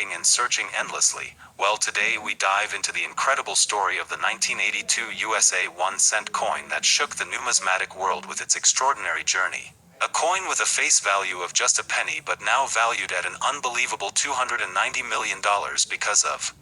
striking and searching endlessly. Well, today we dive into the incredible story of the 1982 USA 1-cent coin that shook the numismatic world with its extraordinary journey. A coin with a face value of just a penny but now valued at an unbelievable $290 million because of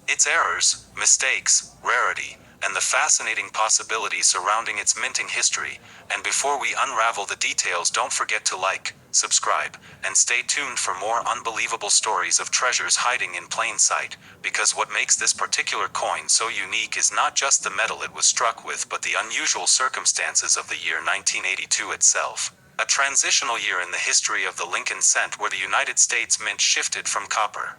its errors, mistakes, rarity, and the fascinating possibilities surrounding its minting history. And before we unravel the details, don't forget to like, subscribe, and stay tuned for more unbelievable stories of treasures hiding in plain sight, because what makes this particular coin so unique is not just the metal it was struck with but the unusual circumstances of the year 1982 itself. A transitional year in the history of the Lincoln cent where the United States Mint shifted from copper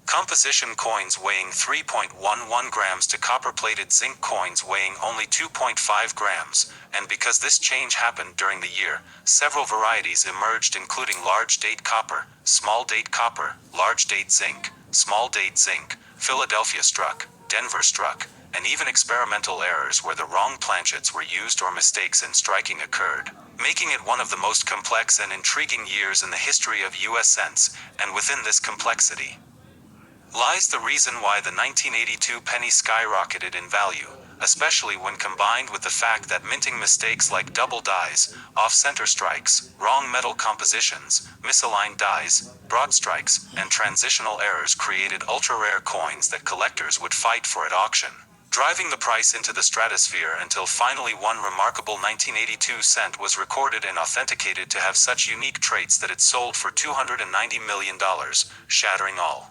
composition coins weighing 3.11 grams to copper-plated zinc coins weighing only 2.5 grams, and because this change happened during the year, several varieties emerged including large date copper, small date copper, large date zinc, small date zinc, Philadelphia struck, Denver struck, and even experimental errors where the wrong planchets were used or mistakes in striking occurred, making it one of the most complex and intriguing years in the history of US cents. And within this complexity lies the reason why the 1982 penny skyrocketed in value, especially when combined with the fact that minting mistakes like double dies, off-center strikes, wrong metal compositions, misaligned dies, broad strikes, and transitional errors created ultra-rare coins that collectors would fight for at auction, driving the price into the stratosphere until finally one remarkable 1982 cent was recorded and authenticated to have such unique traits that it sold for $290 million, shattering all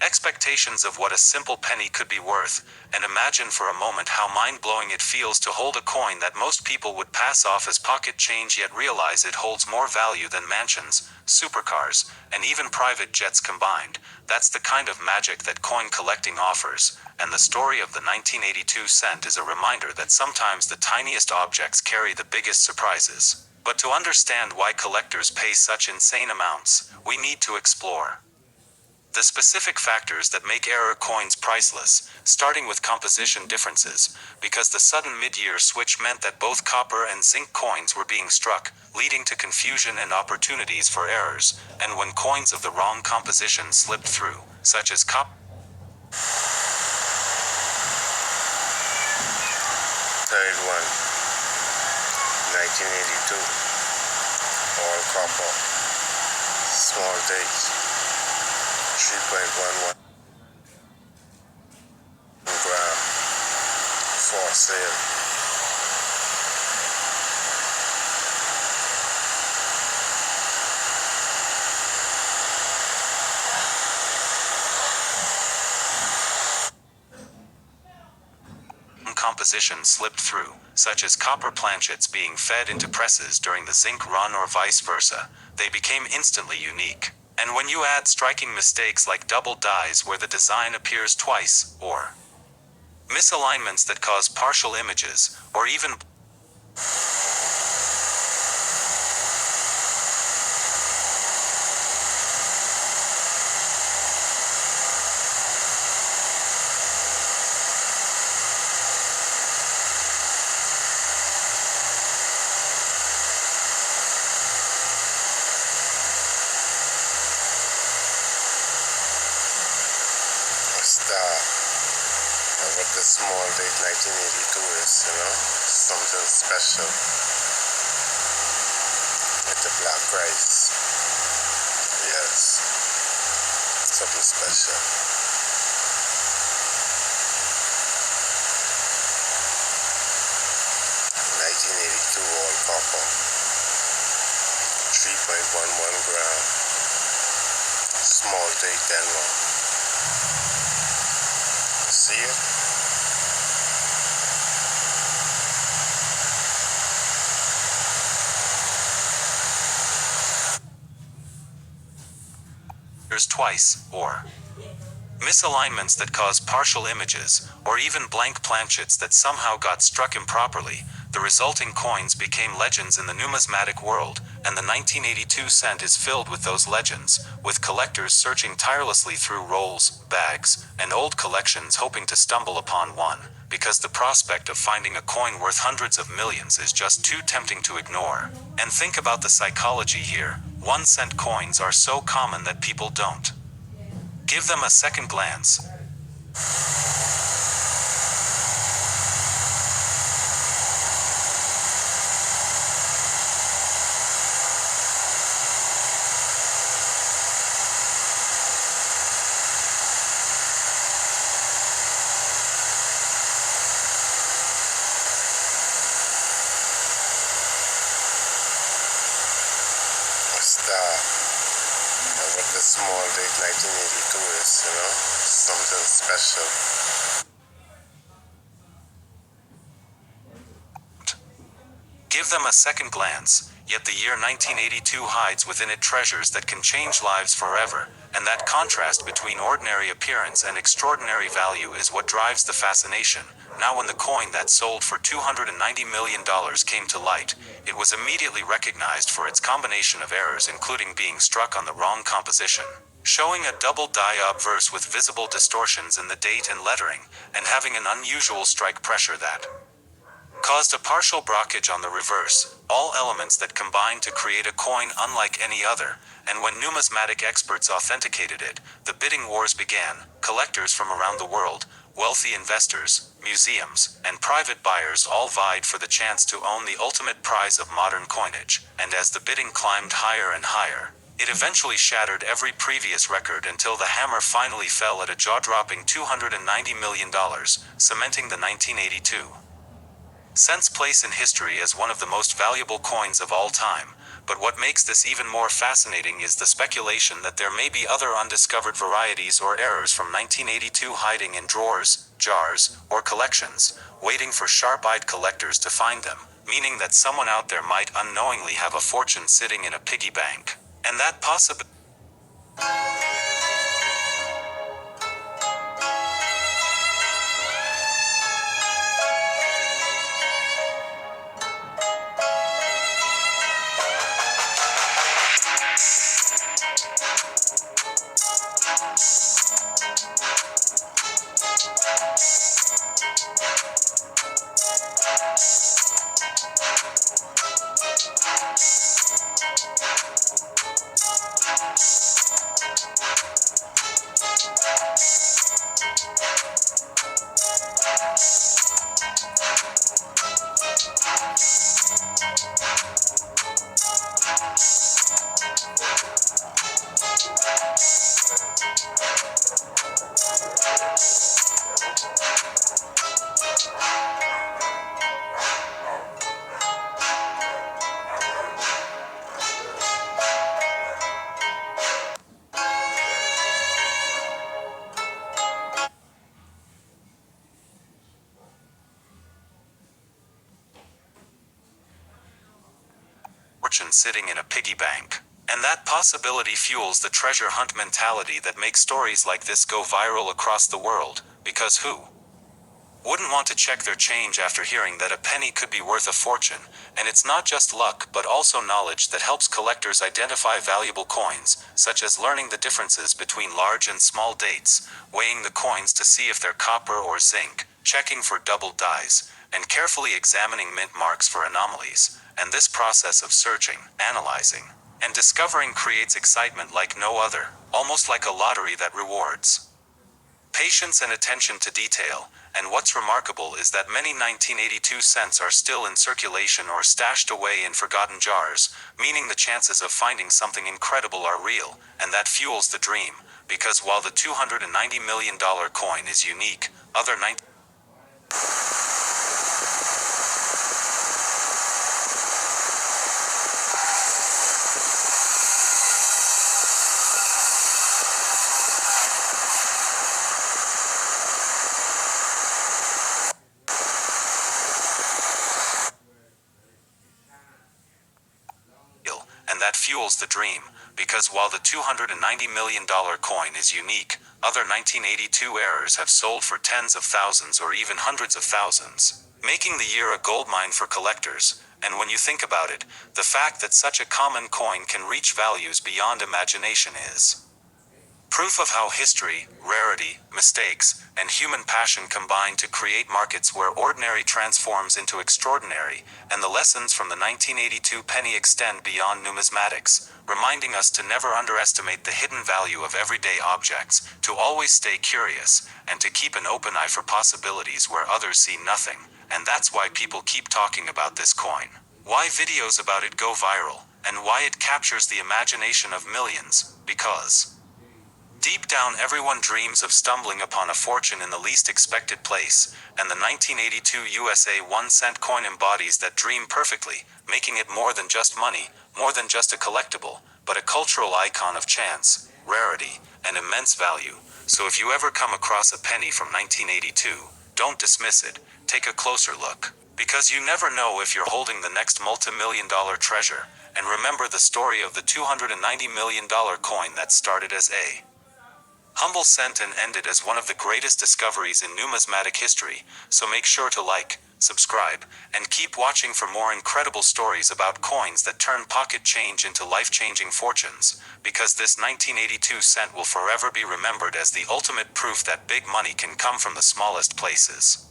expectations of what a simple penny could be worth. And imagine for a moment how mind-blowing it feels to hold a coin that most people would pass off as pocket change yet realize it holds more value than mansions, supercars, and even private jets combined. That's the kind of magic that coin collecting offers, and the story of the 1982 cent is a reminder that sometimes the tiniest objects carry the biggest surprises. But to understand why collectors pay such insane amounts, we need to explore the specific factors that make error coins priceless, starting with composition differences, because the sudden mid-year switch meant that both copper and zinc coins were being struck, leading to confusion and opportunities for errors. And when coins of the wrong composition slipped through, such as copper. 3rd one, 1982, all copper, small dates. 3.11 gram for sale. Composition slipped through, such as copper planchets being fed into presses during the zinc run or vice versa, they became instantly unique. And when you add striking mistakes like double dies where the design appears twice, or misalignments that cause partial images, or even what the small date 1982 is, something special with the black rice. Yes, something special. All copper, 3.11 gram, small date Denver. See it? Twice, or misalignments that cause partial images, or even blank planchets that somehow got struck improperly. The resulting coins became legends in the numismatic world, and the 1982 cent is filled with those legends, with collectors searching tirelessly through rolls, bags, and old collections hoping to stumble upon one, because the prospect of finding a coin worth hundreds of millions is just too tempting to ignore. And think about the psychology here. 1-cent coins are so common that people don't Give them a second glance. A star. And what the small date 1982 is, something special. Give them a second glance, yet the year 1982 hides within it treasures that can change lives forever, and that contrast between ordinary appearance and extraordinary value is what drives the fascination. Now when the coin that sold for $290 million came to light, it was immediately recognized for its combination of errors, including being struck on the wrong composition, showing a double die obverse with visible distortions in the date and lettering, and having an unusual strike pressure that caused a partial blockage on the reverse, all elements that combined to create a coin unlike any other. And when numismatic experts authenticated it, the bidding wars began. Collectors from around the world, wealthy investors, museums, and private buyers all vied for the chance to own the ultimate prize of modern coinage, and as the bidding climbed higher and higher, it eventually shattered every previous record until the hammer finally fell at a jaw-dropping $290 million, cementing the 1982 cents place in history as one of the most valuable coins of all time. But what makes this even more fascinating is the speculation that there may be other undiscovered varieties or errors from 1982 hiding in drawers, jars, or collections, waiting for sharp-eyed collectors to find them, meaning that someone out there might unknowingly have a fortune sitting in a piggy bank. And that possibility fortune sitting in a piggy bank. And that possibility fuels the treasure hunt mentality that makes stories like this go viral across the world, because who wouldn't want to check their change after hearing that a penny could be worth a fortune? And it's not just luck but also knowledge that helps collectors identify valuable coins, such as learning the differences between large and small dates, weighing the coins to see if they're copper or zinc, checking for double dies, and carefully examining mint marks for anomalies. And this process of searching, analyzing, and discovering creates excitement like no other, almost like a lottery that rewards patience and attention to detail. And what's remarkable is that many 1982 cents are still in circulation or stashed away in forgotten jars, meaning the chances of finding something incredible are real, and that fuels the dream, because while the $290 million coin is unique, other and that fuels the dream, because while the $290 million coin is unique, other 1982 errors have sold for tens of thousands or even hundreds of thousands, making the year a goldmine for collectors. And when you think about it, the fact that such a common coin can reach values beyond imagination is Proof of how history, rarity, mistakes, and human passion combine to create markets where ordinary transforms into extraordinary, and the lessons from the 1982 penny extend beyond numismatics, reminding us to never underestimate the hidden value of everyday objects, to always stay curious, and to keep an open eye for possibilities where others see nothing. And that's why people keep talking about this coin. Why videos about it go viral, and why it captures the imagination of millions. Because deep down everyone dreams of stumbling upon a fortune in the least expected place, and the 1982 USA 1-cent coin embodies that dream perfectly, making it more than just money, more than just a collectible, but a cultural icon of chance, rarity, and immense value. So if you ever come across a penny from 1982, don't dismiss it, take a closer look. Because you never know if you're holding the next multi-million-dollar treasure, and remember the story of the $290 million coin that started as a humble cent and ended as one of the greatest discoveries in numismatic history. So make sure to like, subscribe, and keep watching for more incredible stories about coins that turn pocket change into life-changing fortunes, because this 1982 cent will forever be remembered as the ultimate proof that big money can come from the smallest places.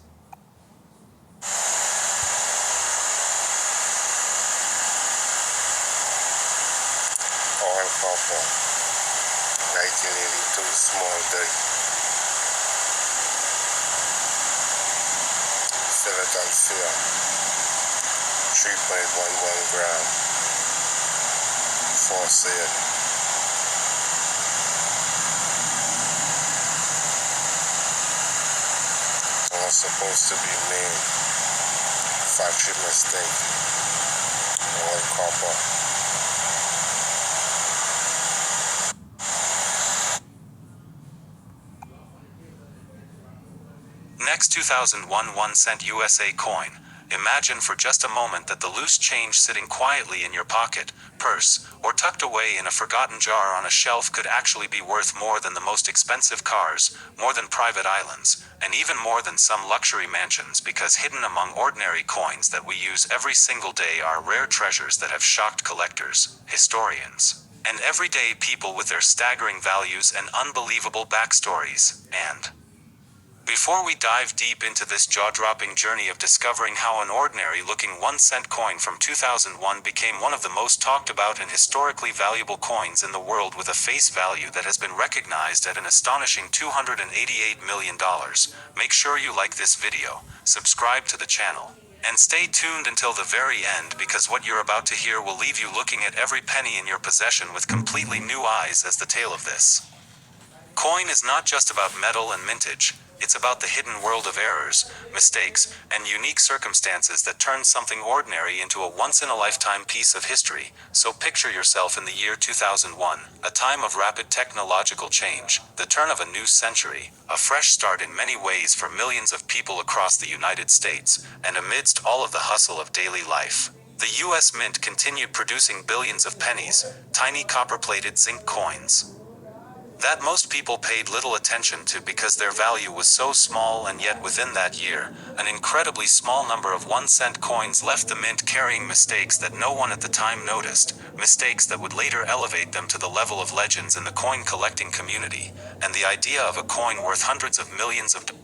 All copper, 1982 small date, 7th and fair, 3.11 gram, for sale. It was supposed to be made, factory mistake, all copper. Next 2001 1-cent USA coin. Imagine for just a moment that the loose change sitting quietly in your pocket, purse, or tucked away in a forgotten jar on a shelf could actually be worth more than the most expensive cars, more than private islands, and even more than some luxury mansions, because hidden among ordinary coins that we use every single day are rare treasures that have shocked collectors, historians, and everyday people with their staggering values and unbelievable backstories. And before we dive deep into this jaw-dropping journey of discovering how an ordinary-looking 1-cent coin from 2001 became one of the most talked about and historically valuable coins in the world with a face value that has been recognized at an astonishing $288 million, make sure you like this video, subscribe to the channel, and stay tuned until the very end, because what you're about to hear will leave you looking at every penny in your possession with completely new eyes as the tale of this coin is not just about metal and mintage. It's about the hidden world of errors, mistakes, and unique circumstances that turn something ordinary into a once-in-a-lifetime piece of history. So picture yourself in the year 2001, a time of rapid technological change, the turn of a new century, a fresh start in many ways for millions of people across the United States, and amidst all of the hustle of daily life, the U.S. Mint continued producing billions of pennies, tiny copper-plated zinc coins that most people paid little attention to because their value was so small, and yet within that year, an incredibly small number of 1-cent coins left the mint carrying mistakes that no one at the time noticed, mistakes that would later elevate them to the level of legends in the coin collecting community, and the idea of a coin worth hundreds of millions of dollars